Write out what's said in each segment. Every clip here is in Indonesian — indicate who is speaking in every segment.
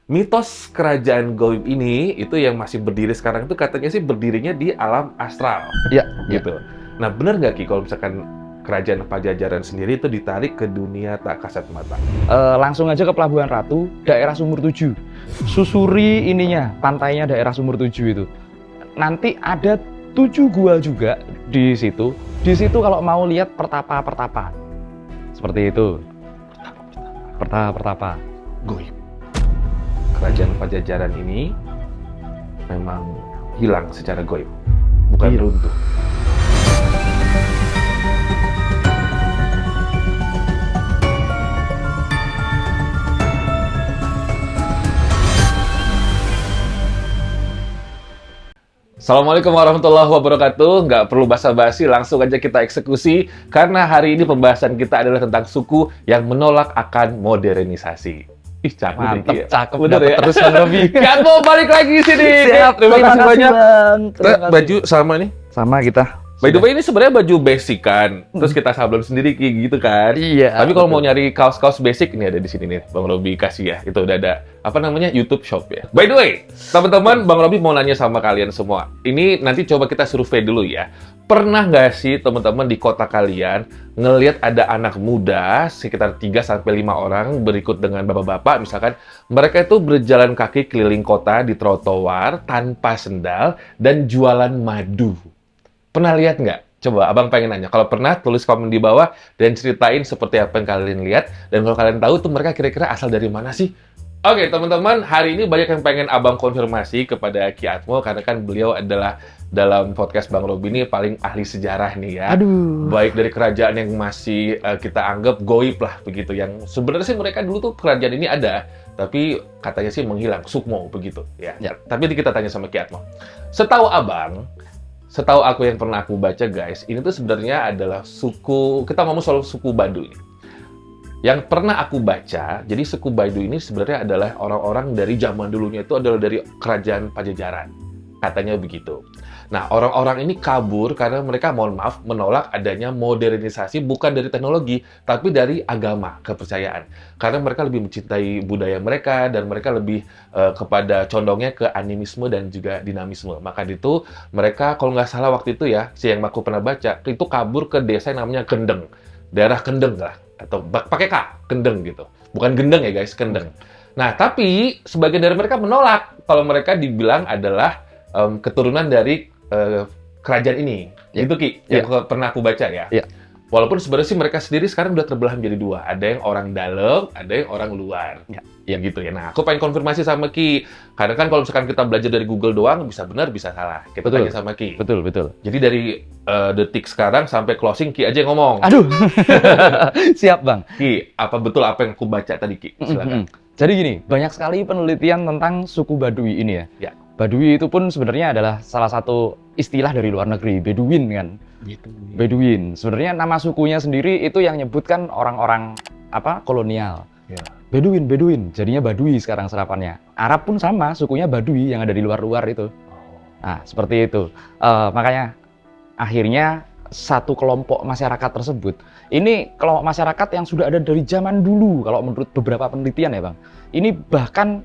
Speaker 1: Mitos kerajaan gaib ini itu yang masih berdiri sekarang itu katanya sih berdirinya di alam astral.
Speaker 2: Iya,
Speaker 1: Gitu. Nah, benar nggak Ki kalau misalkan kerajaan Pajajaran sendiri itu ditarik ke dunia tak kasat mata?
Speaker 2: Langsung aja ke Pelabuhan Ratu, daerah Sumur 7. Susuri ininya, pantainya daerah Sumur 7 itu. Nanti ada 7 gua juga di situ. Di situ kalau mau lihat pertapa-pertapa. Seperti itu. Pertapa-pertapa.
Speaker 1: Gaib. Kerajaan Pajajaran ini memang hilang secara gaib, bukan
Speaker 2: Iya.
Speaker 1: runtuh. Assalamualaikum warahmatullahi wabarakatuh. Nggak perlu basa-basi, langsung aja kita eksekusi. Karena hari ini pembahasan kita adalah tentang suku yang menolak akan modernisasi. Ih, cakep nih, Ki, ya.
Speaker 2: Cakep.
Speaker 1: Bener
Speaker 2: Dapet
Speaker 1: ya?
Speaker 2: terus Bang Robi.
Speaker 1: Kan mau balik lagi sini.
Speaker 2: Siap,
Speaker 1: Terima kasih banyak.
Speaker 2: Bang. Terima kasih.
Speaker 1: Baju sama nih.
Speaker 2: Sama kita.
Speaker 1: By the way, ini sebenarnya baju basic kan. Terus kita sablon sendiri Ki, gitu kan.
Speaker 2: Iya.
Speaker 1: Tapi kalau mau
Speaker 2: betul.
Speaker 1: nyari kaos-kaos basic, ini ada di sini nih. Bang Robi kasih ya. Itu udah ada, apa namanya, YouTube Shop ya. By the way, teman-teman, Bang Robi mau nanya sama kalian semua. Ini nanti coba kita survei dulu ya. Pernah nggak sih teman-teman di kota kalian ngelihat ada anak muda sekitar 3-5 orang berikut dengan bapak-bapak misalkan mereka itu berjalan kaki keliling kota di trotoar tanpa sendal dan jualan madu. Pernah lihat nggak? Coba abang pengen nanya. Kalau pernah, tulis komen di bawah dan ceritain seperti apa yang kalian lihat. Dan kalau kalian tahu tuh mereka kira-kira asal dari mana sih? Oke, teman-teman, hari ini banyak yang pengen abang konfirmasi kepada Ki Atmo karena kan beliau adalah dalam podcast Bang Robi ini paling ahli sejarah nih ya.
Speaker 2: Aduh.
Speaker 1: Baik dari kerajaan yang masih kita anggap goib lah begitu. Yang sebenarnya sih mereka dulu tuh kerajaan ini ada, tapi katanya sih menghilang, sukmo begitu ya.
Speaker 2: Ya.
Speaker 1: Tapi nanti kita tanya sama Ki Atmo. Setahu abang, setahu aku yang pernah aku baca guys, ini tuh sebenarnya adalah suku, kita ngomong soal suku Baduy. Yang pernah aku baca, jadi suku Baduy ini sebenarnya adalah orang-orang dari zaman dulunya itu adalah dari kerajaan Pajajaran. Katanya begitu. Nah, orang-orang ini kabur karena mereka, mohon maaf, menolak adanya modernisasi bukan dari teknologi, tapi dari agama, kepercayaan. Karena mereka lebih mencintai budaya mereka dan mereka lebih kepada condongnya ke animisme dan juga dinamisme. Maka itu mereka, kalau nggak salah waktu itu ya, yang aku pernah baca, itu kabur ke desa yang namanya Kendeng. Daerah Kendeng lah, atau pakai K, Kendeng gitu. Bukan Gendeng ya guys, Kendeng. Nah, tapi sebagian dari mereka menolak kalau mereka dibilang adalah keturunan dari kerajaan ini.
Speaker 2: Ya.
Speaker 1: Itu Ki, yang pernah aku baca ya.
Speaker 2: Ya.
Speaker 1: Walaupun sebenarnya sih mereka sendiri sekarang udah terbelah menjadi dua. Ada yang orang dalam, ada yang orang luar.
Speaker 2: Ya.
Speaker 1: Yang gitu ya. Nah, aku pengen konfirmasi sama Ki. Karena kan kalau misalkan kita belajar dari Google doang, bisa benar, bisa salah. Kita
Speaker 2: Betul.
Speaker 1: tanya sama Ki.
Speaker 2: Betul.
Speaker 1: Jadi dari detik sekarang sampai closing, Ki aja yang ngomong.
Speaker 2: Aduh. Siap, Bang.
Speaker 1: Ki, apa betul apa yang aku baca tadi, Ki? Silakan.
Speaker 2: Jadi gini, banyak sekali penelitian tentang suku Baduy ini ya.
Speaker 1: Ya.
Speaker 2: Baduy itu pun sebenarnya adalah salah satu istilah dari luar negeri, Beduin kan. Beduin. Sebenarnya nama sukunya sendiri itu yang nyebutkan orang-orang kolonial.
Speaker 1: Ya.
Speaker 2: Beduin. Jadinya Baduy sekarang serapannya. Arab pun sama, sukunya Baduy yang ada di luar-luar itu. Nah, seperti itu. Makanya akhirnya satu kelompok masyarakat tersebut, ini kelompok masyarakat yang sudah ada dari zaman dulu kalau menurut beberapa penelitian ya Bang. Ini bahkan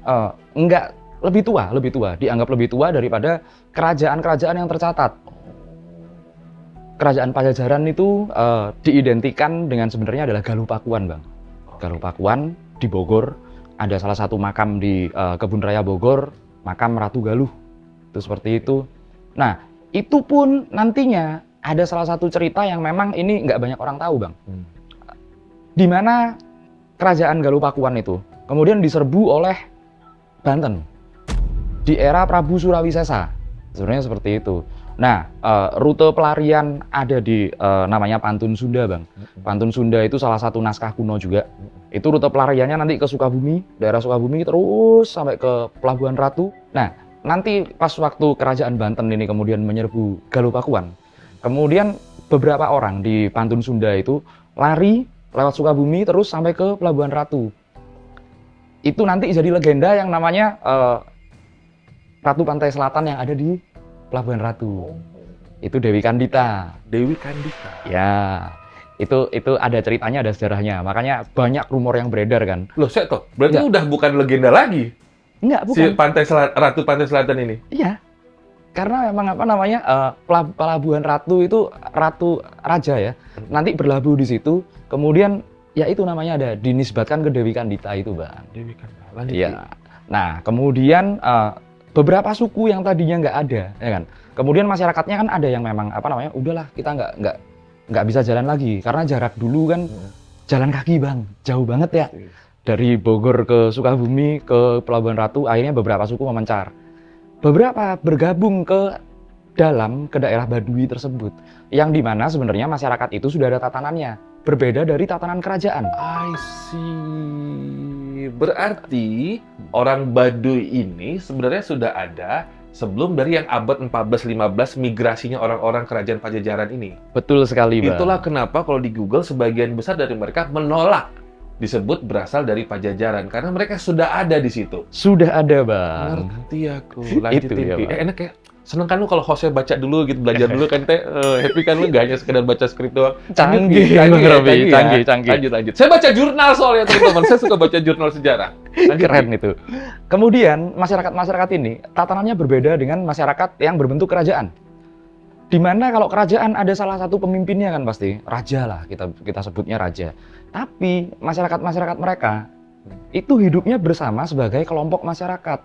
Speaker 2: enggak lebih tua, dianggap lebih tua daripada kerajaan-kerajaan yang tercatat. Kerajaan Pajajaran itu diidentikan dengan sebenarnya adalah Galuh Pakuan, Bang. Galuh Pakuan di Bogor, ada salah satu makam di Kebun Raya Bogor, makam Ratu Galuh. Itu seperti itu. Nah, itu pun nantinya ada salah satu cerita yang memang ini nggak banyak orang tahu, Bang. Di mana kerajaan Galuh Pakuan itu kemudian diserbu oleh Banten di era Prabu Surawisesa. Sebenarnya seperti itu. Nah, rute pelarian ada di namanya Pantun Sunda, Bang. Pantun Sunda itu salah satu naskah kuno juga. Itu rute pelariannya nanti ke Sukabumi, daerah Sukabumi terus sampai ke Pelabuhan Ratu. Nah, nanti pas waktu kerajaan Banten ini kemudian menyerbu Galuh Pakuan, kemudian beberapa orang di Pantun Sunda itu lari lewat Sukabumi terus sampai ke Pelabuhan Ratu. Itu nanti jadi legenda yang namanya Ratu Pantai Selatan yang ada di Pelabuhan Ratu. Itu Dewi Kandita.
Speaker 1: Dewi Kandita.
Speaker 2: Ya, itu ada ceritanya, ada sejarahnya. Makanya banyak rumor yang beredar kan.
Speaker 1: Loh, saya toh, berarti
Speaker 2: Ya.
Speaker 1: udah bukan legenda lagi.
Speaker 2: Enggak,
Speaker 1: Si
Speaker 2: bukan.
Speaker 1: Ratu Pantai Selatan ini.
Speaker 2: Iya. Karena memang apa namanya pelabuhan Ratu itu Ratu Raja ya. Nanti berlabuh di situ, kemudian ya itu namanya ada dinisbatkan ke Dewi Kandita itu, Bang.
Speaker 1: Dewi Kandita. Lanjut.
Speaker 2: Iya. Nah, kemudian beberapa suku yang tadinya nggak ada, ya kan. Kemudian masyarakatnya kan ada yang memang apa namanya, udahlah kita nggak bisa jalan lagi karena jarak dulu kan jalan kaki, Bang, jauh banget ya. Dari Bogor ke Sukabumi ke Pelabuhan Ratu, akhirnya beberapa suku memencar. Beberapa bergabung ke daerah Baduy tersebut, yang dimana sebenarnya masyarakat itu sudah ada tatanannya, berbeda dari tatanan kerajaan.
Speaker 1: I see. Berarti orang Baduy ini sebenarnya sudah ada sebelum dari yang abad 14-15 migrasinya orang-orang kerajaan Pajajaran ini.
Speaker 2: Betul sekali, Bang.
Speaker 1: Itulah kenapa kalau di Google sebagian besar dari mereka menolak disebut berasal dari Pajajaran karena mereka sudah ada di situ.
Speaker 2: Sudah ada, Bang.
Speaker 1: Ngerti aku. Lanjutin,
Speaker 2: Itu ya,
Speaker 1: Ki.
Speaker 2: Bang.
Speaker 1: Enak ya. Seneng kan lu kalau hostnya baca dulu gitu, belajar dulu kan teh. Happy kan lu nggak hanya sekedar baca skrip doang.
Speaker 2: Canggih,
Speaker 1: Ki.
Speaker 2: Bang Robi.
Speaker 1: ya.
Speaker 2: Canggih.
Speaker 1: Lanjut. Saya baca jurnal soalnya teman-teman. Saya suka baca jurnal sejarah. Lanjut,
Speaker 2: Keren
Speaker 1: Ki.
Speaker 2: itu. Kemudian masyarakat ini tatanannya berbeda dengan masyarakat yang berbentuk kerajaan. Dimana kalau kerajaan ada salah satu pemimpinnya kan pasti raja lah, kita sebutnya raja. Tapi masyarakat mereka itu hidupnya bersama sebagai kelompok masyarakat,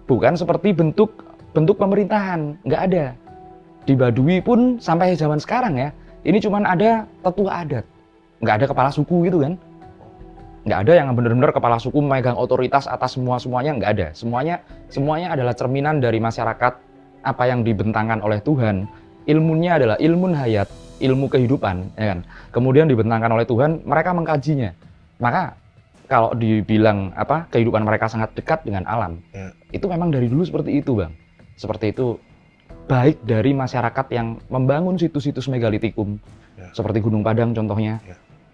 Speaker 2: bukan seperti bentuk pemerintahan, nggak ada. Di Baduy pun sampai zaman sekarang ya, ini cuman ada tetua adat, nggak ada kepala suku gitu kan. Nggak ada yang benar-benar kepala suku memegang otoritas atas semuanya, nggak ada. Semuanya adalah cerminan dari masyarakat, apa yang dibentangkan oleh Tuhan. Ilmunya adalah ilmu hayat, ilmu kehidupan, ya kan. Kemudian dibentangkan oleh Tuhan, mereka mengkajinya. Maka kalau dibilang apa kehidupan mereka sangat dekat dengan alam, itu memang dari dulu seperti itu, Bang. Seperti itu, baik dari masyarakat yang membangun situs-situs megalitikum, seperti Gunung Padang contohnya,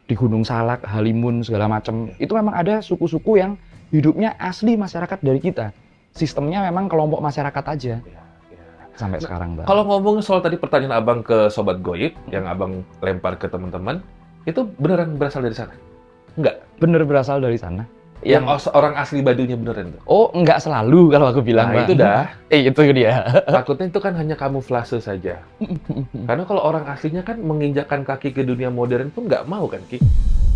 Speaker 2: di Gunung Salak, Halimun segala macam, itu memang ada suku-suku yang hidupnya asli masyarakat dari kita. Sistemnya memang kelompok masyarakat aja. Sampai sekarang, Bang.
Speaker 1: Kalau ngomong soal tadi pertanyaan Abang ke Sobat Goib, yang Abang lempar ke teman-teman, itu beneran berasal dari sana? Enggak?
Speaker 2: Bener berasal dari sana.
Speaker 1: Yang orang asli Baduynya beneran tuh?
Speaker 2: Oh, enggak selalu kalau aku bilang,
Speaker 1: Nah,
Speaker 2: Bang.
Speaker 1: itu dah.
Speaker 2: Itu dia.
Speaker 1: Takutnya itu kan hanya kamuflase saja. Karena kalau orang aslinya kan menginjakkan kaki ke dunia modern pun nggak mau kan, Ki?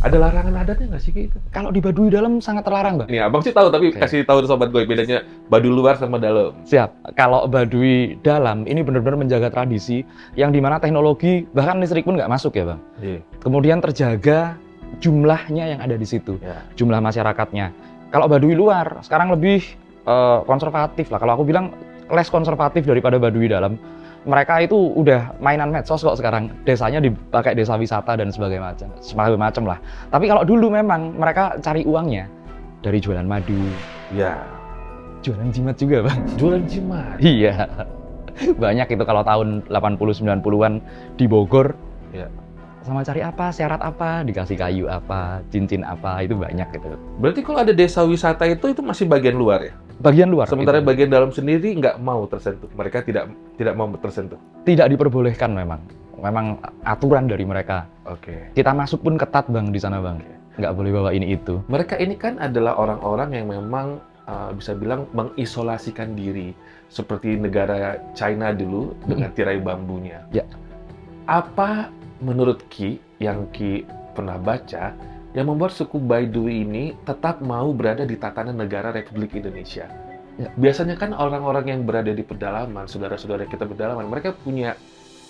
Speaker 1: Ada larangan adatnya nggak sih, Ki? Itu?
Speaker 2: Kalau di Baduy dalam sangat terlarang, Bang.
Speaker 1: Ini Abang sih tahu, tapi
Speaker 2: Oke.
Speaker 1: kasih tahu Sobat Goib bedanya Baduy luar sama dalam.
Speaker 2: Siap. Kalau Baduy dalam ini benar-benar menjaga tradisi yang dimana teknologi bahkan listrik pun nggak masuk ya, Bang.
Speaker 1: Iya.
Speaker 2: Kemudian terjaga jumlahnya yang ada di situ,
Speaker 1: Ya.
Speaker 2: jumlah masyarakatnya. Kalau Baduy luar sekarang lebih konservatif lah. Kalau aku bilang less konservatif daripada Baduy dalam. Mereka itu udah mainan medsos kok sekarang. Desanya dipakai desa wisata dan sebagainya macam lah. Tapi kalau dulu memang mereka cari uangnya dari jualan madu,
Speaker 1: Ya.
Speaker 2: jualan jimat juga, Bang.
Speaker 1: Jualan jimat.
Speaker 2: Iya. Banyak itu kalau tahun 80-90-an di Bogor.
Speaker 1: Ya.
Speaker 2: Sama cari apa, syarat apa, dikasih kayu apa, cincin apa, itu banyak gitu.
Speaker 1: Berarti kalau ada desa wisata itu masih bagian luar ya?
Speaker 2: Bagian luar.
Speaker 1: Sementara
Speaker 2: itu
Speaker 1: bagian dalam sendiri nggak mau tersentuh. Mereka tidak mau tersentuh.
Speaker 2: tidak diperbolehkan memang. Memang aturan dari mereka.
Speaker 1: Oke.
Speaker 2: Kita masuk pun ketat, Bang, di sana, Bang. Nggak boleh bawa ini itu.
Speaker 1: Mereka ini kan adalah orang-orang yang memang bisa bilang mengisolasikan diri seperti negara China dulu dengan tirai bambunya.
Speaker 2: Ya.
Speaker 1: Apa menurut Ki yang Ki pernah baca yang membuat suku Baduy ini tetap mau berada di tatanan negara Republik Indonesia?
Speaker 2: Ya.
Speaker 1: Biasanya kan orang-orang yang berada di pedalaman, saudara-saudara kita pedalaman, mereka punya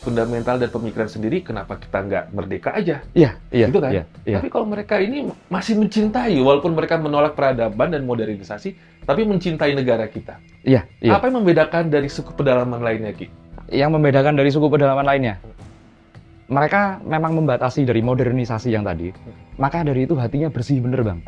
Speaker 1: fundamental dan pemikiran sendiri, kenapa kita nggak merdeka aja?
Speaker 2: Iya.
Speaker 1: Gitu kan?
Speaker 2: Iya.
Speaker 1: Tapi kalau mereka ini masih mencintai, walaupun mereka menolak peradaban dan modernisasi, tapi mencintai negara kita.
Speaker 2: Iya.
Speaker 1: Apa yang membedakan dari suku pedalaman lainnya, Ki?
Speaker 2: Yang membedakan dari suku pedalaman lainnya, mereka memang membatasi dari modernisasi yang tadi. Maka dari itu hatinya bersih bener, Bang.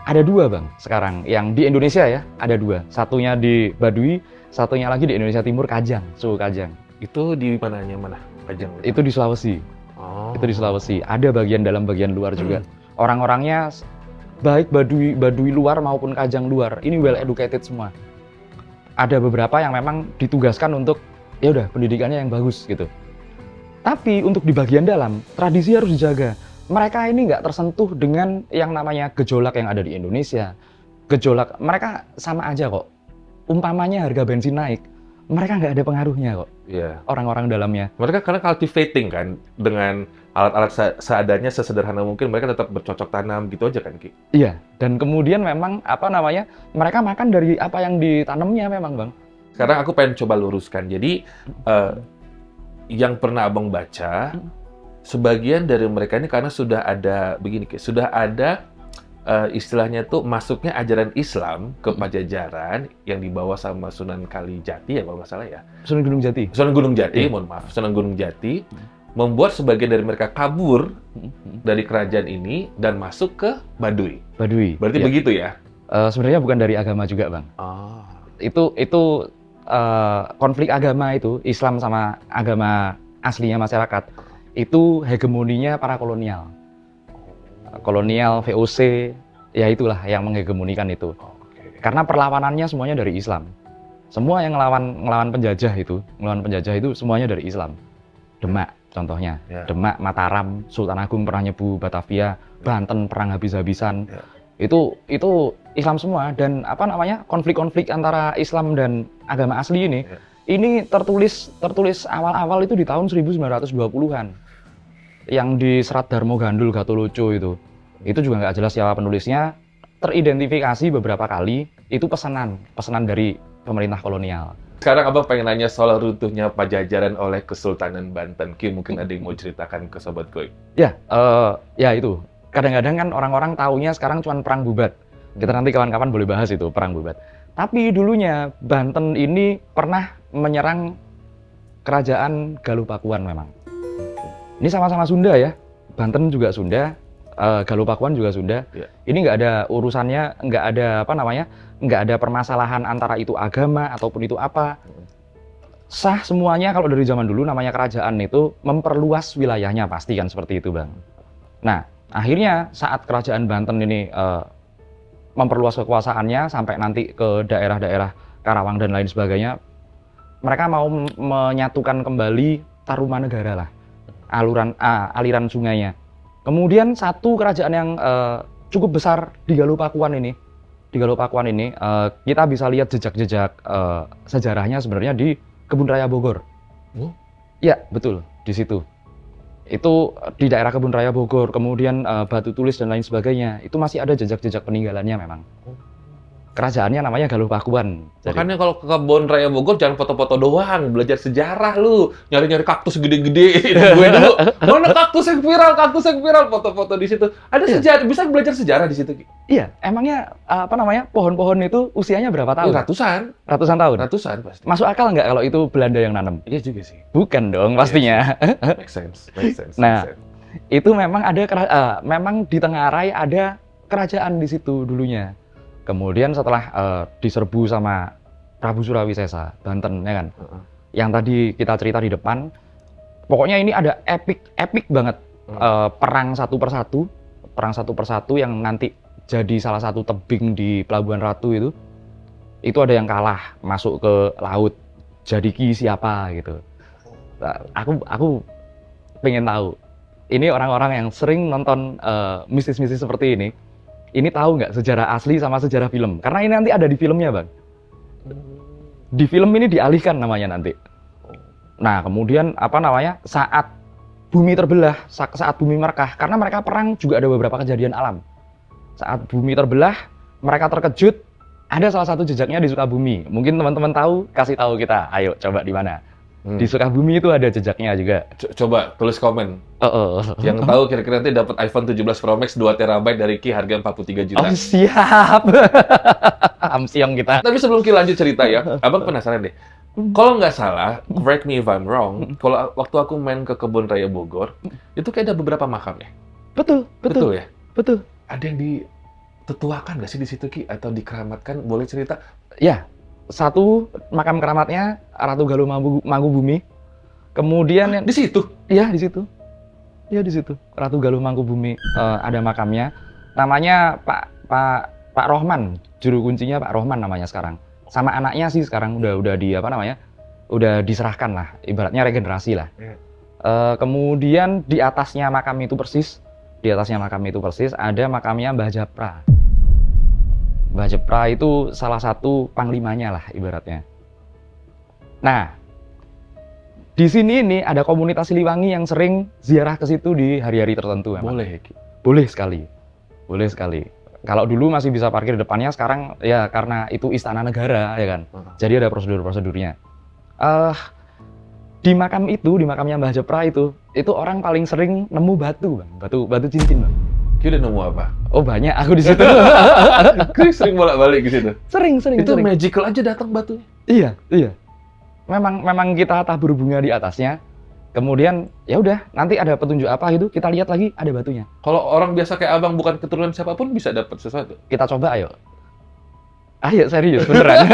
Speaker 2: Ada dua, Bang, sekarang. Yang di Indonesia ya, ada dua. Satunya di Baduy, satunya lagi di Indonesia Timur, Kajang, suku Kajang.
Speaker 1: Itu di mananya mana? Kajang.
Speaker 2: Itu di Sulawesi.
Speaker 1: Oh.
Speaker 2: Itu di Sulawesi. Ada bagian dalam, bagian luar juga. Orang-orangnya baik Baduy luar maupun Kajang luar, ini well educated semua. Ada beberapa yang memang ditugaskan untuk ya udah pendidikannya yang bagus gitu. Tapi untuk di bagian dalam, tradisi harus dijaga. Mereka ini nggak tersentuh dengan yang namanya gejolak yang ada di Indonesia, gejolak, mereka sama aja kok. Umpamanya harga bensin naik, mereka nggak ada pengaruhnya kok,
Speaker 1: Iya.
Speaker 2: orang-orang dalamnya.
Speaker 1: Mereka karena cultivating kan, dengan alat-alat seadanya, sesederhana mungkin, mereka tetap bercocok tanam gitu aja kan, Ki?
Speaker 2: Iya, dan kemudian memang mereka makan dari apa yang ditanamnya memang, Bang.
Speaker 1: Sekarang aku pengen coba luruskan. Jadi yang pernah Abang baca, sebagian dari mereka ini karena sudah ada begini, Ki, sudah ada istilahnya tuh masuknya ajaran Islam ke Pajajaran yang dibawa sama Sunan Kalijati ya kalau nggak salah ya.
Speaker 2: Sunan Gunung Jati.
Speaker 1: Sunan Gunung Jati,
Speaker 2: Iya.
Speaker 1: mohon maaf, Sunan Gunung Jati membuat sebagian dari mereka kabur dari kerajaan ini dan masuk ke Baduy.
Speaker 2: Baduy.
Speaker 1: Berarti
Speaker 2: Iya.
Speaker 1: begitu ya?
Speaker 2: Sebenarnya bukan dari agama juga, Bang.
Speaker 1: Oh.
Speaker 2: Itu konflik agama itu, Islam sama agama aslinya masyarakat, itu hegemoninya para kolonial. Kolonial, VOC, ya itulah yang menghegemonikan itu.
Speaker 1: Oke.
Speaker 2: Karena perlawanannya semuanya dari Islam. Semua yang ngelawan penjajah itu semuanya dari Islam. Demak contohnya,
Speaker 1: Ya.
Speaker 2: Demak, Mataram, Sultan Agung pernah nyebu Batavia, Banten perang habis-habisan.
Speaker 1: Ya.
Speaker 2: Itu Islam semua, dan konflik-konflik antara Islam dan agama asli ini,
Speaker 1: Ya.
Speaker 2: ini tertulis awal-awal itu di tahun 1920-an. Yang di Serat Darmo Gandul Gatoloco itu juga nggak jelas siapa penulisnya, teridentifikasi beberapa kali, itu pesanan dari pemerintah kolonial.
Speaker 1: Sekarang Abang pengen nanya soal runtuhnya Pajajaran oleh Kesultanan Banten. Ki, mungkin ada yang mau ceritakan ke Sobat Goib?
Speaker 2: Ya, itu. Kadang-kadang kan orang-orang taunya sekarang cuma perang bubat. Kita nanti kawan-kawan boleh bahas itu, perang bubat. Tapi dulunya Banten ini pernah menyerang kerajaan Galuh-Pakuan memang. Ini sama-sama Sunda ya. Banten juga Sunda, Galuh-Pakuan juga Sunda.
Speaker 1: Ya.
Speaker 2: Ini nggak ada urusannya, nggak ada permasalahan antara itu agama ataupun itu apa. Sah semuanya kalau dari zaman dulu namanya kerajaan itu memperluas wilayahnya, pasti kan seperti itu, Bang. Nah, akhirnya saat kerajaan Banten ini memperluas kekuasaannya sampai nanti ke daerah-daerah Karawang dan lain sebagainya, mereka mau menyatukan kembali Tarumanegara lah, aliran sungainya. Kemudian satu kerajaan yang cukup besar di Galuh-Pakuan ini, kita bisa lihat jejak-jejak sejarahnya sebenarnya di Kebun Raya Bogor.
Speaker 1: Oh?
Speaker 2: Ya, betul, di situ. Itu di daerah Kebun Raya Bogor, kemudian Batu Tulis dan lain sebagainya, itu masih ada jejak-jejak peninggalannya memang. Kerajaannya namanya Galuh-Pakuan.
Speaker 1: Makanya kalau ke Kebun Raya Bogor jangan foto-foto doang, belajar sejarah lu. Nyari-nyari kaktus gede-gede. Gue dulu, mana kaktus yang viral, foto-foto di situ. Ada sejarah, bisa belajar sejarah di situ.
Speaker 2: Iya, emangnya pohon-pohon itu usianya berapa tahun?
Speaker 1: Ratusan
Speaker 2: Ratusan tahun.
Speaker 1: pasti.
Speaker 2: Masuk akal nggak kalau itu Belanda yang nanam?
Speaker 1: Iya juga sih.
Speaker 2: Bukan dong, pastinya.
Speaker 1: Make sense.
Speaker 2: Nah, itu memang memang di Tenggarai ada kerajaan di situ dulunya. Kemudian setelah diserbu sama Prabu Surawisesa, Banten, ya kan? Yang tadi kita cerita di depan, pokoknya ini ada epic banget. Perang satu persatu yang nanti jadi salah satu tebing di Pelabuhan Ratu itu ada yang kalah masuk ke laut, jadi Ki siapa gitu. Nah, aku pengen tahu, ini orang-orang yang sering nonton mistis-mistis seperti ini tahu nggak sejarah asli sama sejarah film? Karena ini nanti ada di filmnya, Bang. Di film ini dialihkan namanya nanti. Nah, kemudian saat bumi terbelah, saat bumi merekah, karena mereka perang juga ada beberapa kejadian alam. Saat bumi terbelah, mereka terkejut, ada salah satu jejaknya di Sukabumi. Mungkin teman-teman tahu, kasih tahu kita. Ayo, coba di mana? Di Sukabumi itu ada jejaknya juga.
Speaker 1: Coba tulis komen. Yang tahu kira-kira nanti dapat iPhone 17 Pro Max 2 TB dari Ki harga 43 juta.
Speaker 2: Oh, siap. Amsiong kita.
Speaker 1: Tapi sebelum Ki lanjut cerita ya, Abang penasaran deh. Kalau nggak salah, correct me if I'm wrong, kalau waktu aku main ke Kebun Raya Bogor, itu kayak ada beberapa makam ya?
Speaker 2: Betul
Speaker 1: Ya?
Speaker 2: Betul.
Speaker 1: Ada yang ditetuakan nggak sih di situ, Ki? Atau dikeramatkan? Boleh cerita?
Speaker 2: Ya, satu makam keramatnya Ratu Galuh Mangkubumi. Kemudian yang
Speaker 1: Di situ?
Speaker 2: Iya, di situ. Ratu Galuh Mangkubumi ada makamnya. Namanya Pak Rohman. Juru kuncinya Pak Rohman namanya sekarang. Sama anaknya sih sekarang udah udah diserahkan lah, ibaratnya regenerasi lah. Kemudian di atasnya makam itu persis ada makamnya Mbah Japra. Mbah Jepra itu salah satu panglimanya lah ibaratnya. Nah, di sini ini ada komunitas Siliwangi yang sering ziarah ke situ di hari-hari tertentu. Memang.
Speaker 1: Boleh, Ki.
Speaker 2: Boleh sekali. Boleh sekali. Kalau dulu masih bisa parkir di depannya, sekarang ya karena itu istana negara ya kan. Jadi ada prosedur-prosedurnya. Di makam itu, di makamnya Mbah Jepra itu orang paling sering nemu batu, Bang. Batu cincin, Bang.
Speaker 1: Ki udah nemu apa?
Speaker 2: Oh, banyak aku di situ.
Speaker 1: Ki sering bolak-balik ke situ.
Speaker 2: Sering.
Speaker 1: Itu magical aja datang batunya.
Speaker 2: Iya. Memang kita tabur bunga di atasnya. Kemudian ya udah, nanti ada petunjuk apa gitu, kita lihat lagi ada batunya.
Speaker 1: Kalau orang biasa kayak abang bukan keturunan siapapun bisa dapat sesuatu.
Speaker 2: Kita coba ayo. Ayo serius beneran.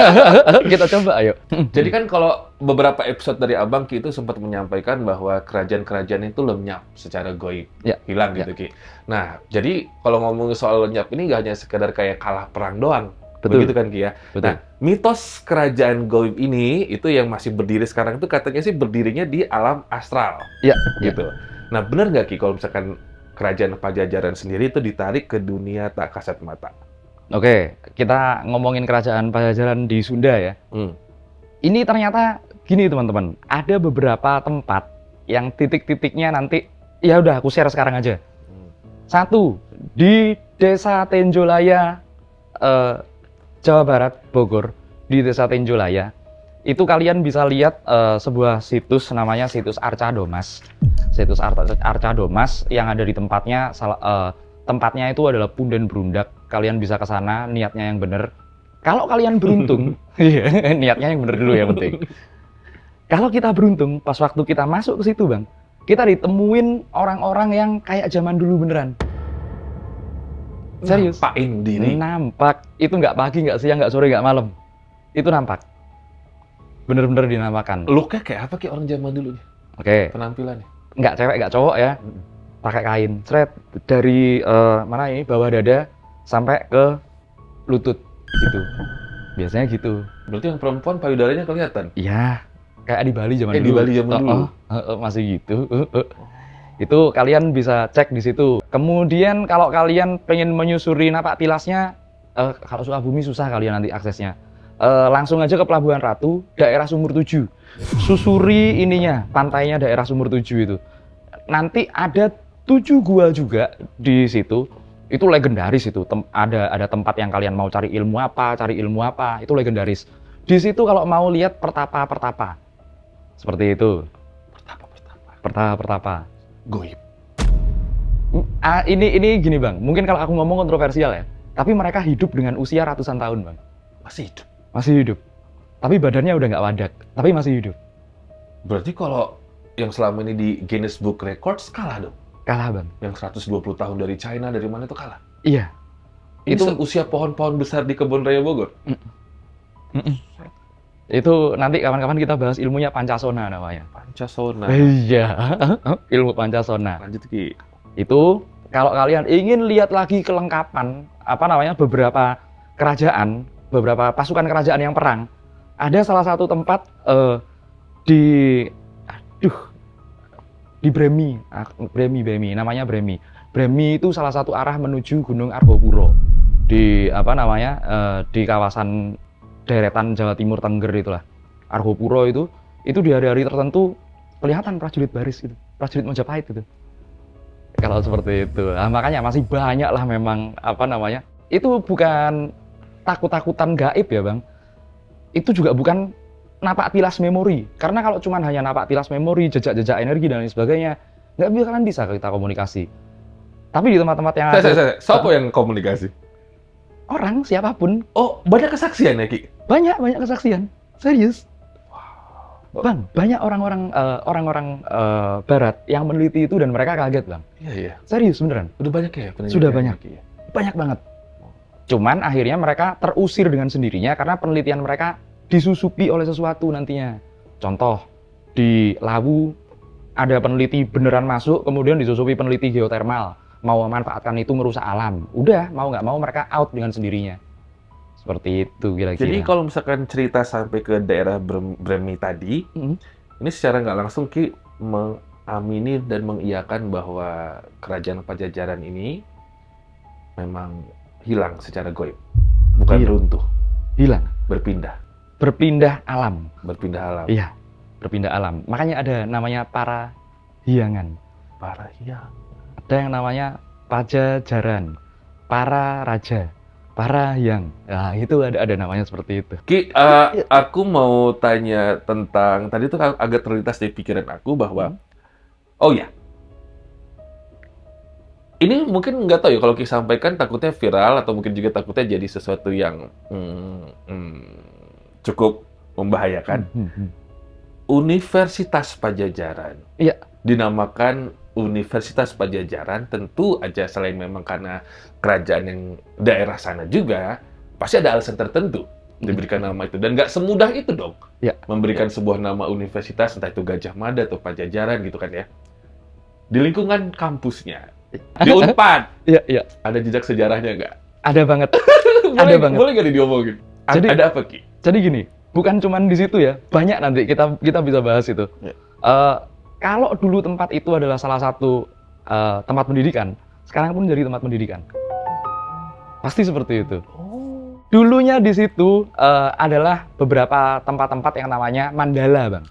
Speaker 2: Kita coba ayo.
Speaker 1: Jadi kan kalau beberapa episode dari abang Ki itu sempat menyampaikan bahwa kerajaan-kerajaan itu lenyap secara goib, hilang gitu Ki. Nah, jadi kalau ngomong soal lenyap ini nggak hanya sekedar kayak kalah perang doang.
Speaker 2: Betul.
Speaker 1: Begitu kan Ki ya.
Speaker 2: Betul.
Speaker 1: Nah, mitos kerajaan goib ini itu yang masih berdiri sekarang itu katanya sih berdirinya di alam astral.
Speaker 2: Iya,
Speaker 1: Gitu. Nah, benar nggak Ki kalau misalkan kerajaan Pajajaran sendiri itu ditarik ke dunia tak kasat mata?
Speaker 2: Oke, kita ngomongin kerajaan Pajajaran di Sunda ya. Ini ternyata gini teman-teman, ada beberapa tempat yang titik-titiknya nanti, ya udah aku share sekarang aja. Satu, di Desa Tenjolaya, Jawa Barat, Bogor, di Desa Tenjolaya, itu kalian bisa lihat sebuah situs namanya situs Arca Domas. Situs Arca Domas yang ada di tempatnya, tempatnya itu adalah Punden Brundak. Kalian bisa ke sana, niatnya yang bener. Kalau kalian beruntung, niatnya yang bener dulu ya penting. Kalau kita beruntung, pas waktu kita masuk ke situ Bang, kita ditemuin orang-orang yang kayak zaman dulu beneran. Serius?
Speaker 1: Nampakin diri.
Speaker 2: Nampak. Itu nggak pagi, nggak siang, nggak sore, nggak malam. Itu nampak. Bener-bener dinampakan.
Speaker 1: Looknya kayak apa Ki orang zaman dulu nih?
Speaker 2: Oke.
Speaker 1: Penampilannya?
Speaker 2: Nggak cewek, nggak cowok ya. Pakai kain, seret dari mana ini bawah dada sampai ke lutut gitu. Biasanya gitu.
Speaker 1: Berarti yang perempuan payudaranya kelihatan?
Speaker 2: Iya, kayak di Bali zaman dulu.
Speaker 1: Di Bali zaman dulu.
Speaker 2: Masih gitu. Itu kalian bisa cek di situ. Kemudian kalau kalian pengen menyusuri napak tilasnya, kalau Sukabumi susah kalian nanti aksesnya. Langsung aja ke Pelabuhan Ratu, daerah Sumur 7. Susuri ininya, pantainya daerah Sumur 7 itu. Nanti ada 7 gua juga di situ. Itu legendaris itu. Ada tempat yang kalian mau cari ilmu apa, itu legendaris. Di situ kalau mau lihat pertapa. Seperti itu. Pertapa.
Speaker 1: Goib.
Speaker 2: Ini gini Bang, mungkin kalau aku ngomong kontroversial ya. Tapi mereka hidup dengan usia ratusan tahun Bang. Masih hidup. Tapi badannya udah nggak wadak, tapi masih hidup.
Speaker 1: Berarti kalau yang selama ini di Guinness Book Records kalah dong?
Speaker 2: Kalah Bang.
Speaker 1: Yang 120 tahun dari China, dari mana itu kalah?
Speaker 2: Iya.
Speaker 1: Itu usia pohon-pohon besar di Kebun Raya Bogor?
Speaker 2: Itu nanti kapan-kapan kita bahas ilmunya Pancasona namanya.
Speaker 1: Pancasona?
Speaker 2: Iya, ilmu Pancasona.
Speaker 1: Lanjut Ki.
Speaker 2: Itu kalau kalian ingin lihat lagi kelengkapan, beberapa kerajaan, beberapa pasukan kerajaan yang perang, ada salah satu tempat di Bremi, namanya Bremi. Bremi itu salah satu arah menuju Gunung Argopuro di di kawasan deretan Jawa Timur Tengger itulah. Argopuro itu di hari-hari tertentu kelihatan prajurit baris itu, prajurit Majapahit itu. Kalau seperti itu, nah, makanya masih banyak lah memang itu bukan takut-takutan gaib ya Bang. Itu juga bukan napak tilas memori, karena kalau cuma hanya napak tilas memori, jejak-jejak energi dan lain sebagainya, nggak bakalan bisa kita komunikasi. Tapi di tempat-tempat yang
Speaker 1: siapa yang komunikasi?
Speaker 2: Orang, siapapun.
Speaker 1: Oh, banyak kesaksian ya Ki?
Speaker 2: Banyak kesaksian, serius. Bang, banyak orang-orang Barat yang meneliti itu dan mereka kaget Bang.
Speaker 1: Iya.
Speaker 2: Serius beneran.
Speaker 1: Udah banyak ya?
Speaker 2: Sudah banyak. Ya? Banyak banget. Cuman akhirnya mereka terusir dengan sendirinya karena penelitian mereka disusupi oleh sesuatu nantinya. Contoh, di Lawu ada peneliti beneran masuk, kemudian disusupi peneliti geotermal. Mau memanfaatkan itu merusak alam. Udah, mau nggak mau mereka out dengan sendirinya. Seperti itu kira-kira.
Speaker 1: Jadi kalau misalkan cerita sampai ke daerah Bremi tadi, ini secara nggak langsung Ki mengamini dan mengiyakan bahwa kerajaan Pajajaran ini memang hilang secara goib. Bukan runtuh,
Speaker 2: hilang,
Speaker 1: berpindah
Speaker 2: alam.
Speaker 1: alam.
Speaker 2: Iya, berpindah alam. Makanya ada namanya Parahyangan.
Speaker 1: Parahyangan.
Speaker 2: Ada yang namanya Pajajaran, para raja, Parahyang. Nah, itu ada namanya seperti itu.
Speaker 1: Ki, aku mau tanya tentang tadi tuh agak terlintas di pikiran aku bahwa oh ya, ini mungkin nggak tahu ya kalau Ki sampaikan takutnya viral atau mungkin juga takutnya jadi sesuatu yang cukup membahayakan. Universitas Pajajaran.
Speaker 2: Iya.
Speaker 1: Dinamakan Universitas Pajajaran, tentu aja selain memang karena kerajaan yang daerah sana juga, pasti ada alasan tertentu diberikan nama itu. Dan nggak semudah itu dong, memberikan sebuah nama universitas, entah itu Gajah Mada atau Pajajaran gitu kan ya. Di lingkungan kampusnya, di Unpad, ada jejak sejarahnya nggak?
Speaker 2: Ada banget.
Speaker 1: Boleh nggak diomongin? Ada apa, Ki?
Speaker 2: Jadi gini, bukan cuman di situ ya, banyak nanti kita bisa bahas itu. Kalau dulu tempat itu adalah salah satu tempat pendidikan, sekarang pun jadi tempat pendidikan. Pasti seperti itu. Dulunya di situ adalah beberapa tempat-tempat yang namanya mandala, Bang.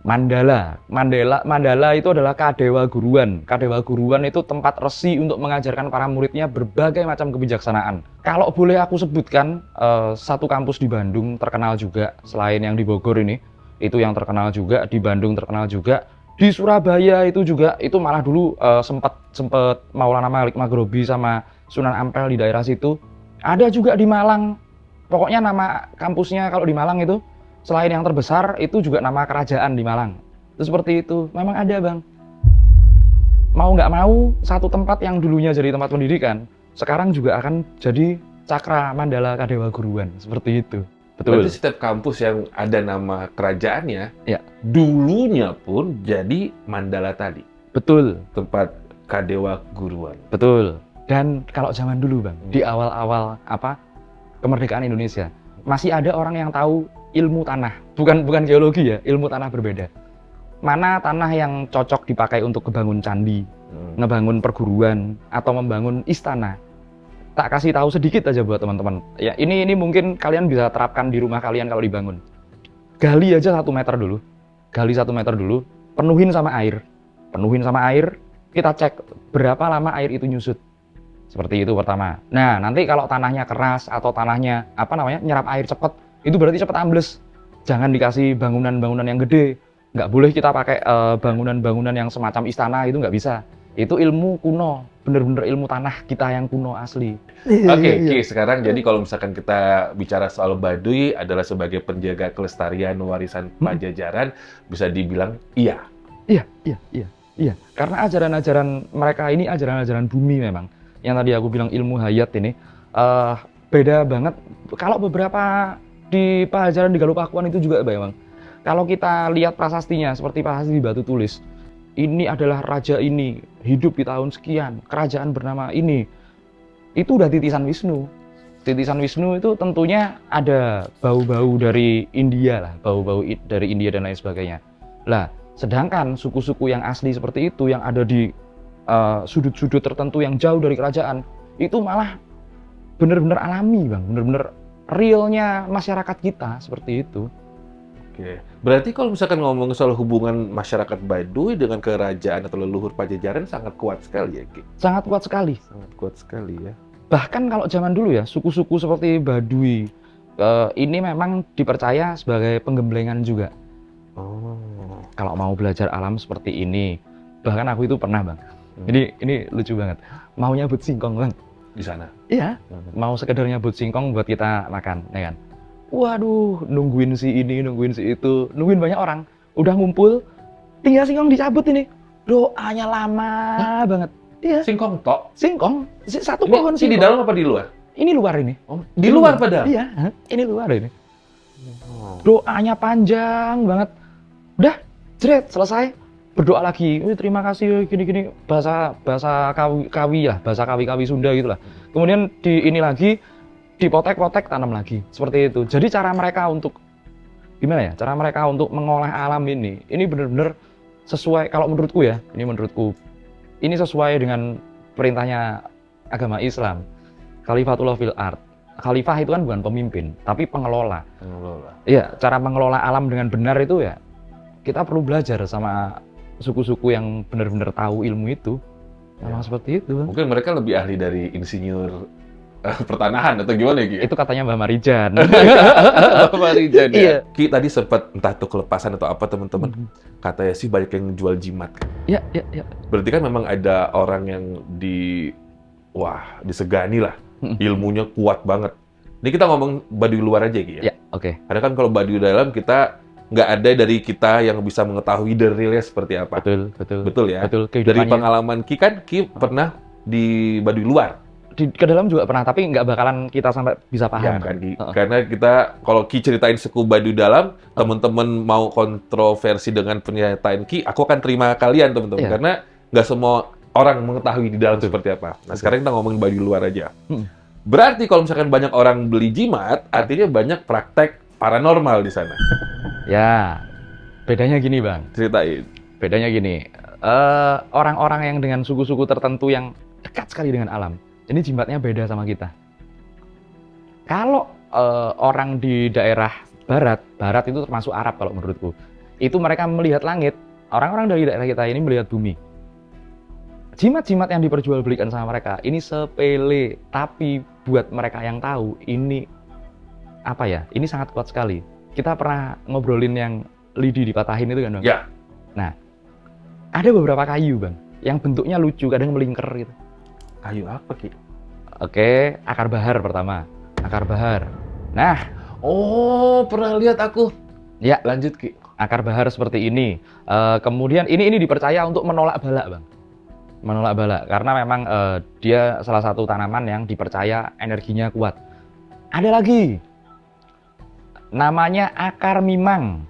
Speaker 2: Mandala itu adalah kadewa guruan. Kadewa guruan itu tempat resi untuk mengajarkan para muridnya berbagai macam kebijaksanaan. Kalau boleh aku sebutkan, satu kampus di Bandung terkenal juga, selain yang di Bogor ini, itu yang terkenal juga, di Bandung terkenal juga, di Surabaya itu juga, itu malah dulu sempat Maulana Malik Maghribi sama Sunan Ampel di daerah situ. Ada juga di Malang. Pokoknya nama kampusnya kalau di Malang itu, selain yang terbesar, itu juga nama kerajaan di Malang. Itu seperti itu. Memang ada, Bang. Mau nggak mau, satu tempat yang dulunya jadi tempat pendidikan, sekarang juga akan jadi Cakra Mandala Kadewa Guruan. Seperti itu. Betul.
Speaker 1: Berarti setiap kampus yang ada nama kerajaannya, dulunya pun jadi Mandala tadi.
Speaker 2: Betul.
Speaker 1: Tempat Kadewa Guruan.
Speaker 2: Betul. Dan kalau zaman dulu, Bang, di awal-awal kemerdekaan Indonesia, masih ada orang yang tahu ilmu tanah, bukan geologi ya, ilmu tanah berbeda. Mana tanah yang cocok dipakai untuk ngebangun candi, ngebangun perguruan, atau membangun istana. Tak kasih tahu sedikit aja buat teman-teman. Ya, ini mungkin kalian bisa terapkan di rumah kalian kalau dibangun. Gali aja 1 meter dulu. Gali 1 meter dulu, penuhin sama air. Kita cek berapa lama air itu nyusut. Seperti itu pertama. Nah, nanti kalau tanahnya keras atau tanahnya nyerap air cepat, itu berarti cepat ambles. Jangan dikasih bangunan-bangunan yang gede. Nggak boleh kita pakai bangunan-bangunan yang semacam istana, itu nggak bisa. Itu ilmu kuno, bener-bener ilmu tanah kita yang kuno asli.
Speaker 1: Oke, sekarang jadi kalau misalkan kita bicara soal Baduy adalah sebagai penjaga kelestarian warisan Pajajaran, bisa dibilang iya.
Speaker 2: Iya. Karena ajaran-ajaran mereka ini ajaran-ajaran bumi memang. Yang tadi aku bilang ilmu hayat ini beda banget. Kalau beberapa di Pajajaran di Galupakuan itu juga Bang. Kalau kita lihat prasastinya seperti prasasti batu tulis, ini adalah raja ini hidup di tahun sekian, kerajaan bernama ini. Itu udah titisan Wisnu. Titisan Wisnu itu tentunya ada bau-bau dari India lah, bau-bau dari India dan lain sebagainya. Lah, sedangkan suku-suku yang asli seperti itu yang ada di sudut-sudut tertentu yang jauh dari kerajaan, itu malah benar-benar alami, Bang, benar-benar realnya masyarakat kita seperti itu.
Speaker 1: Oke. Berarti kalau misalkan ngomong soal hubungan masyarakat Baduy dengan kerajaan atau leluhur Pajajaran sangat kuat sekali ya, Ki?
Speaker 2: Sangat kuat sekali.
Speaker 1: Sangat kuat sekali ya.
Speaker 2: Bahkan kalau zaman dulu ya, suku-suku seperti Baduy ini memang dipercaya sebagai penggemblengan juga.
Speaker 1: Oh.
Speaker 2: Kalau mau belajar alam seperti ini, bahkan aku itu pernah, Bang. Ini lucu banget. Mau nyabut singkong, Bang.
Speaker 1: Di sana?
Speaker 2: Iya. Mau sekedar nyabut singkong buat kita makan, ya kan? Waduh, nungguin si ini, nungguin si itu, nungguin banyak orang. Udah ngumpul, tinggal singkong dicabut ini. Doanya lama banget. Iya.
Speaker 1: Singkong tok?
Speaker 2: Singkong, satu pohon singkong.
Speaker 1: Ini di dalam apa di luar?
Speaker 2: Ini luar ini.
Speaker 1: Oh, di luar padahal?
Speaker 2: Iya, ini luar ini. Doanya panjang banget. Udah, jret, selesai. Berdoa lagi, terima kasih, gini-gini. Bahasa kawi lah, bahasa kawi-kawi Sunda gitu lah. Kemudian ini lagi, dipotek-potek, tanam lagi. Seperti itu. Jadi cara mereka untuk, gimana ya? Cara mereka untuk mengolah alam ini benar-benar sesuai, kalau menurutku ya, ini sesuai dengan perintahnya agama Islam. Khalifatullah fil ard. Khalifah itu kan bukan pemimpin, tapi pengelola.
Speaker 1: Pengelola.
Speaker 2: Iya, cara mengelola alam dengan benar itu ya kita perlu belajar sama suku-suku yang benar-benar tahu ilmu itu. Memang seperti itu. Bang.
Speaker 1: Mungkin mereka lebih ahli dari insinyur pertanahan atau gimana ya, Ki?
Speaker 2: Itu katanya Mbak Marijan.
Speaker 1: Marijan ya.
Speaker 2: Iya.
Speaker 1: Ki tadi sempat entah itu kelepasan atau apa teman-teman. Katanya sih banyak yang jual jimat kan.
Speaker 2: Iya, iya, iya.
Speaker 1: Berarti kan memang ada orang yang disegani lah. Ilmunya kuat banget. Ini kita ngomong Baduy luar aja, Ki ya?
Speaker 2: Ya, oke.
Speaker 1: Karena kan kalau Baduy dalam kita nggak ada dari kita yang bisa mengetahui the realnya seperti apa.
Speaker 2: Betul, betul.
Speaker 1: Betul ya?
Speaker 2: Betul,
Speaker 1: Dari
Speaker 2: kehidupannya.
Speaker 1: pengalaman Ki kan, Ki pernah di Baduy luar.
Speaker 2: Ke dalam juga pernah, tapi nggak bakalan kita sampai bisa paham.
Speaker 1: Ya kan, Ki? Karena kita, kalau Ki ceritain suku Baduy dalam, teman-teman mau kontroversi dengan pernyataan Ki, aku akan terima kalian, teman-teman.
Speaker 2: Iya.
Speaker 1: Karena nggak semua orang mengetahui di dalam seperti apa. Nah, sekarang kita ngomongin Baduy luar aja. Berarti kalau misalkan banyak orang beli jimat, artinya banyak praktek paranormal di sana.
Speaker 2: Ya, bedanya gini Bang.
Speaker 1: Ceritain.
Speaker 2: Bedanya gini, orang-orang yang dengan suku-suku tertentu yang dekat sekali dengan alam, ini jimatnya beda sama kita. Kalau orang di daerah barat itu termasuk Arab kalau menurutku, itu mereka melihat langit, orang-orang dari daerah kita ini melihat bumi. Jimat-jimat yang diperjualbelikan sama mereka, ini sepele, tapi buat mereka yang tahu, ini apa ya, ini sangat kuat sekali. Kita pernah ngobrolin yang lidi dipatahin itu kan Bang?
Speaker 1: Ya.
Speaker 2: Nah, ada beberapa kayu Bang, yang bentuknya lucu, kadang melingkar gitu.
Speaker 1: Kayu apa, Ki?
Speaker 2: Oke, akar bahar pertama. Akar bahar. Nah,
Speaker 1: Oh, pernah lihat aku.
Speaker 2: ya,
Speaker 1: Lanjut, Ki.
Speaker 2: akar bahar seperti ini. Kemudian ini dipercaya untuk menolak bala, Bang. Menolak bala karena memang dia salah satu tanaman yang dipercaya energinya kuat. Ada lagi. Namanya akar mimang.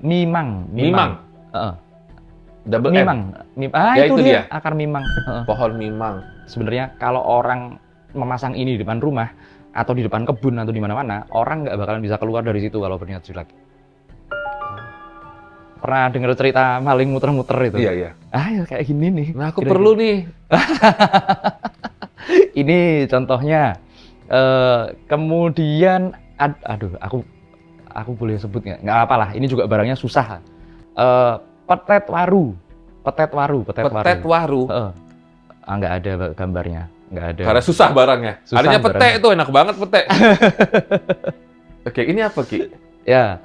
Speaker 2: Mimang.
Speaker 1: Double
Speaker 2: Mimang.
Speaker 1: M.
Speaker 2: Itu
Speaker 1: itu
Speaker 2: dia, akar mimang.
Speaker 1: Pohon mimang.
Speaker 2: Sebenarnya kalau orang memasang ini di depan rumah atau di depan kebun atau di mana-mana, orang nggak bakalan bisa keluar dari situ kalau berniat jelek. Pernah dengar cerita maling muter-muter itu?
Speaker 1: Iya, iya.
Speaker 2: Ya kayak gini nih.
Speaker 1: Nah, aku perlu nih.
Speaker 2: Ini contohnya. Kemudian, aduh, aku boleh sebut nggak apalah. Ini juga barangnya susah. Petet waru. Petet waru. Nggak ada gambarnya. Nggak ada.
Speaker 1: Karena susah barangnya.
Speaker 2: Susah
Speaker 1: Artinya pete
Speaker 2: barangnya.
Speaker 1: itu enak banget pete. Oke, ini apa, Ki?
Speaker 2: Ya,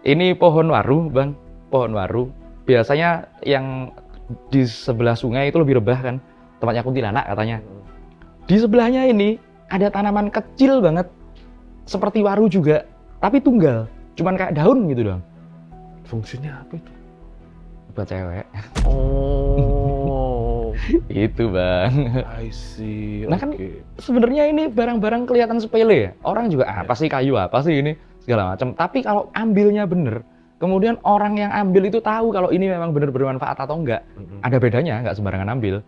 Speaker 2: ini pohon waru, Bang. Pohon waru. Biasanya yang di sebelah sungai itu lebih rebah kan. Tempatnya kuntilanak katanya. Di sebelahnya ini ada tanaman kecil banget. Seperti waru juga. Tapi tunggal. Cuman kayak daun gitu dong.
Speaker 1: Fungsinya apa itu?
Speaker 2: Buat cewek.
Speaker 1: Oh.
Speaker 2: Itu Bang.
Speaker 1: I see.
Speaker 2: Nah kan sebenarnya ini barang-barang kelihatan sepele ya. Orang juga apa sih kayu apa sih ini segala macam. Tapi kalau ambilnya bener, kemudian orang yang ambil itu tahu kalau ini memang benar bermanfaat atau enggak. Ada bedanya, nggak sembarangan ambil.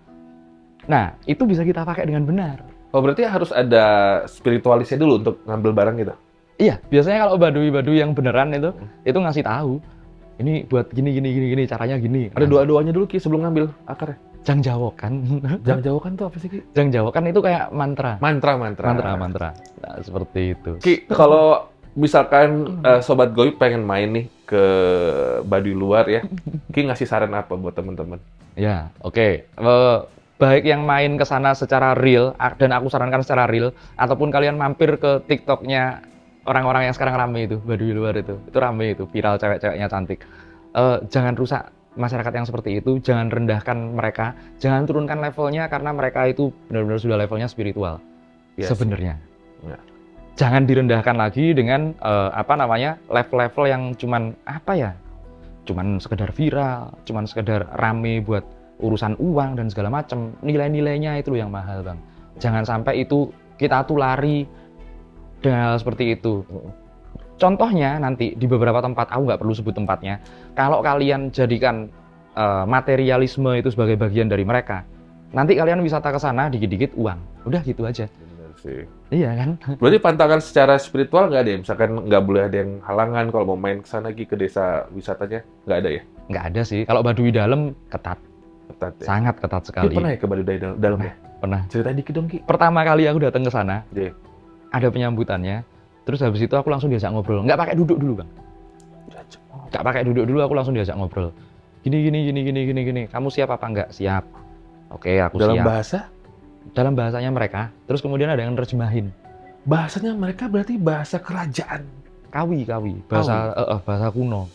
Speaker 2: Nah itu bisa kita pakai dengan benar.
Speaker 1: Oh, berarti harus ada spiritualisnya dulu untuk ngambil barang gitu?
Speaker 2: Iya, biasanya kalau baduy-baduy yang beneran itu ngasih tahu. Ini buat gini, caranya gini.
Speaker 1: Ada doa-doanya dulu, Ki, sebelum ngambil akarnya.
Speaker 2: Jangjawokan.
Speaker 1: Jangjawokan tuh apa sih, Ki?
Speaker 2: Jangjawokan itu kayak mantra.
Speaker 1: Mantra.
Speaker 2: Mantra. Nah, seperti itu.
Speaker 1: Ki, kalau misalkan Sobat Goib pengen main nih ke Baduy luar ya, Ki ngasih saran apa buat teman-teman?
Speaker 2: Ya, oke. Baik yang main ke sana secara real, dan aku sarankan secara real, ataupun kalian mampir ke TikTok-nya orang-orang yang sekarang rame itu, Baduy luar itu rame itu, viral cewek-ceweknya cantik. Jangan rusak masyarakat yang seperti itu, jangan rendahkan mereka, jangan turunkan levelnya karena mereka itu benar-benar sudah levelnya spiritual. Yes. Sebenarnya. Ya. Jangan direndahkan lagi dengan level-level yang cuman cuman sekedar viral, cuman sekedar rame buat urusan uang dan segala macam. Nilai-nilainya itu loh yang mahal, Bang. Jangan sampai itu kita tuh lari dengan hal seperti itu. Contohnya nanti di beberapa tempat, aku nggak perlu sebut tempatnya, kalau kalian jadikan materialisme itu sebagai bagian dari mereka, nanti kalian wisata ke sana dikit-dikit uang. Udah gitu aja.
Speaker 1: Benar sih.
Speaker 2: Iya kan?
Speaker 1: Berarti pantangan secara spiritual nggak ada ya? Misalkan nggak boleh ada yang halangan kalau mau main ke sana ke desa wisatanya, nggak ada ya?
Speaker 2: Nggak ada sih. Kalau Baduy dalam ketat.
Speaker 1: Ketat ya?
Speaker 2: Sangat ketat sekali.
Speaker 1: Pernah ya ke Baduy dalam ya?
Speaker 2: Pernah.
Speaker 1: Cerita dikit dong, Ki.
Speaker 2: Pertama kali aku datang ke sana,
Speaker 1: Iya.
Speaker 2: ada penyambutannya. Terus habis itu aku langsung diajak ngobrol. Nggak pakai duduk dulu, Bang. Nggak pakai duduk dulu, aku langsung diajak ngobrol. Gini. Kamu siap apa enggak? Siap. Oke, aku
Speaker 1: Dalam
Speaker 2: siap.
Speaker 1: bahasa?
Speaker 2: Dalam bahasanya mereka. Terus kemudian ada yang nerjemahin.
Speaker 1: Bahasanya mereka berarti bahasa kerajaan.
Speaker 2: Kawi. Bahasa kuno.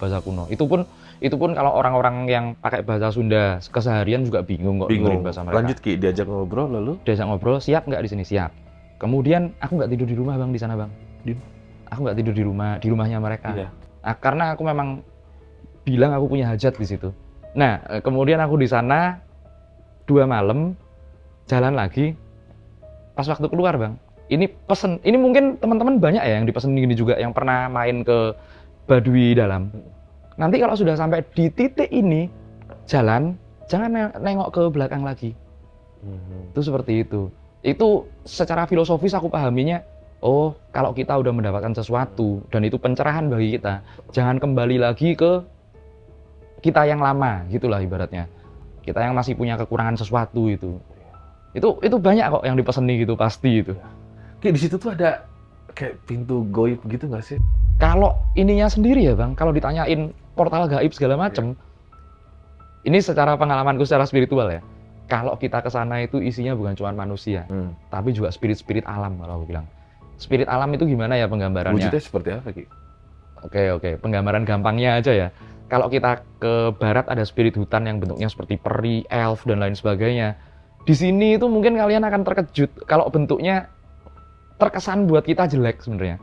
Speaker 2: Itu pun kalau orang-orang yang pakai bahasa Sunda keseharian juga bingung kok dengerin bahasa mereka.
Speaker 1: Lanjut, Ki, diajak ngobrol lalu.
Speaker 2: Diajak ngobrol, siap nggak di sini? Siap. Kemudian aku nggak tidur di rumah, Bang, di sana, Bang. Aku nggak tidur di rumahnya mereka.
Speaker 1: Iya.
Speaker 2: Nah, karena aku memang bilang aku punya hajat di situ. Nah, kemudian aku di sana 2 malam, jalan lagi. Pas waktu keluar, Bang, ini pesen. Ini mungkin teman-teman banyak ya yang dipesen gini juga, yang pernah main ke Baduy Dalam. Nanti kalau sudah sampai di titik ini, jalan, jangan nengok ke belakang lagi. Itu seperti itu. Itu secara filosofis aku pahaminya, oh, kalau kita udah mendapatkan sesuatu dan itu pencerahan bagi kita, jangan kembali lagi ke kita yang lama, gitulah ibaratnya. Kita yang masih punya kekurangan sesuatu itu. Itu banyak kok yang dipeseni gitu, pasti itu.
Speaker 1: Ki, di situ tuh ada kayak pintu goib gitu nggak sih?
Speaker 2: Kalau ininya sendiri ya, Bang, kalau ditanyain portal gaib segala macem, ini secara pengalamanku secara spiritual ya. Kalau kita ke sana itu isinya bukan cuma manusia, tapi juga spirit-spirit alam kalau aku bilang. Spirit alam itu gimana ya penggambarannya?
Speaker 1: Wujudnya seperti apa, Ki?
Speaker 2: Oke, penggambaran gampangnya aja ya. Kalau kita ke barat ada spirit hutan yang bentuknya seperti peri, elf, dan lain sebagainya. Di sini itu mungkin kalian akan terkejut kalau bentuknya terkesan buat kita jelek sebenarnya.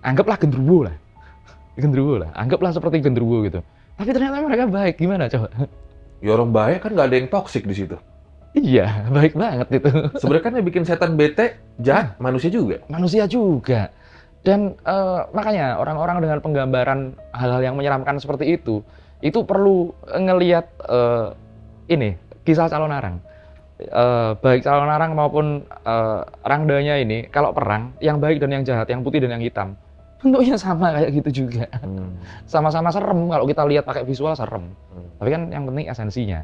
Speaker 2: Anggaplah genderuwo lah. Anggaplah seperti genderuwo gitu. Tapi ternyata mereka baik, gimana coba?
Speaker 1: Ya orang baik kan nggak ada yang toksik di situ.
Speaker 2: Iya, baik banget itu.
Speaker 1: Sebenarnya kan yang bikin setan bete, jahat, manusia juga.
Speaker 2: Manusia juga. Dan makanya orang-orang dengan penggambaran hal-hal yang menyeramkan seperti itu perlu ngelihat ini kisah calon arang. Baik calon arang maupun rangdanya ini, kalau perang, yang baik dan yang jahat, yang putih dan yang hitam, bentuknya sama kayak gitu juga. Sama-sama serem, kalau kita lihat pakai visual serem. Tapi kan yang penting esensinya.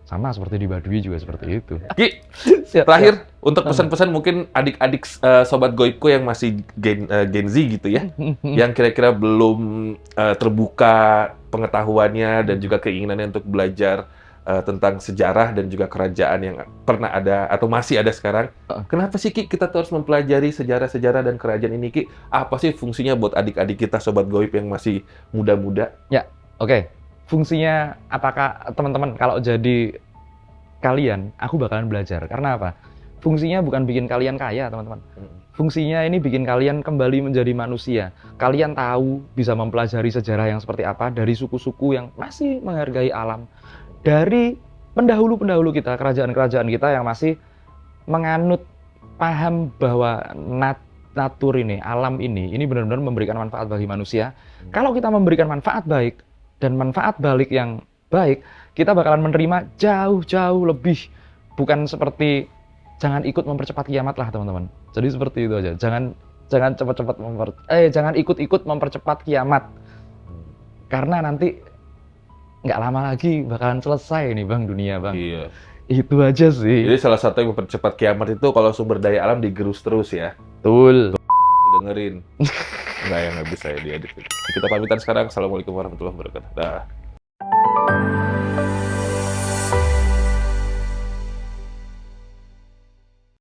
Speaker 2: Sama seperti di Baduy juga seperti itu.
Speaker 1: Ki, terakhir untuk pesan-pesan mungkin adik-adik sobat goibku yang masih Gen Z gitu ya, yang kira-kira belum terbuka pengetahuannya dan juga keinginannya untuk belajar tentang sejarah dan juga kerajaan yang pernah ada atau masih ada sekarang. Kenapa sih, Ki, kita terus mempelajari sejarah-sejarah dan kerajaan ini, Ki? Apa sih fungsinya buat adik-adik kita sobat goib yang masih muda-muda?
Speaker 2: Ya, oke. Fungsinya apakah teman-teman kalau jadi kalian, aku bakalan belajar. Karena apa? Fungsinya bukan bikin kalian kaya, teman-teman. Fungsinya ini bikin kalian kembali menjadi manusia. Kalian tahu bisa mempelajari sejarah yang seperti apa dari suku-suku yang masih menghargai alam. Dari pendahulu-pendahulu kita, kerajaan-kerajaan kita yang masih menganut paham bahwa natur ini, alam ini benar-benar memberikan manfaat bagi manusia. Kalau kita memberikan manfaat baik dan manfaat balik yang baik, kita bakalan menerima jauh-jauh lebih. Bukan seperti jangan ikut mempercepat kiamat lah, teman-teman. Jadi seperti itu aja. Jangan cepat-cepat jangan ikut-ikut mempercepat kiamat. Karena nanti nggak lama lagi bakalan selesai nih, Bang, dunia, Bang.
Speaker 1: Iya.
Speaker 2: Itu aja sih.
Speaker 1: Jadi salah satu yang mempercepat kiamat itu kalau sumber daya alam digerus terus ya.
Speaker 2: Betul.
Speaker 1: Dengerin. Nggak, ya nggak bisa ya diedit. Kita pamitan sekarang. Assalamualaikum warahmatullahi wabarakatuh. Dah.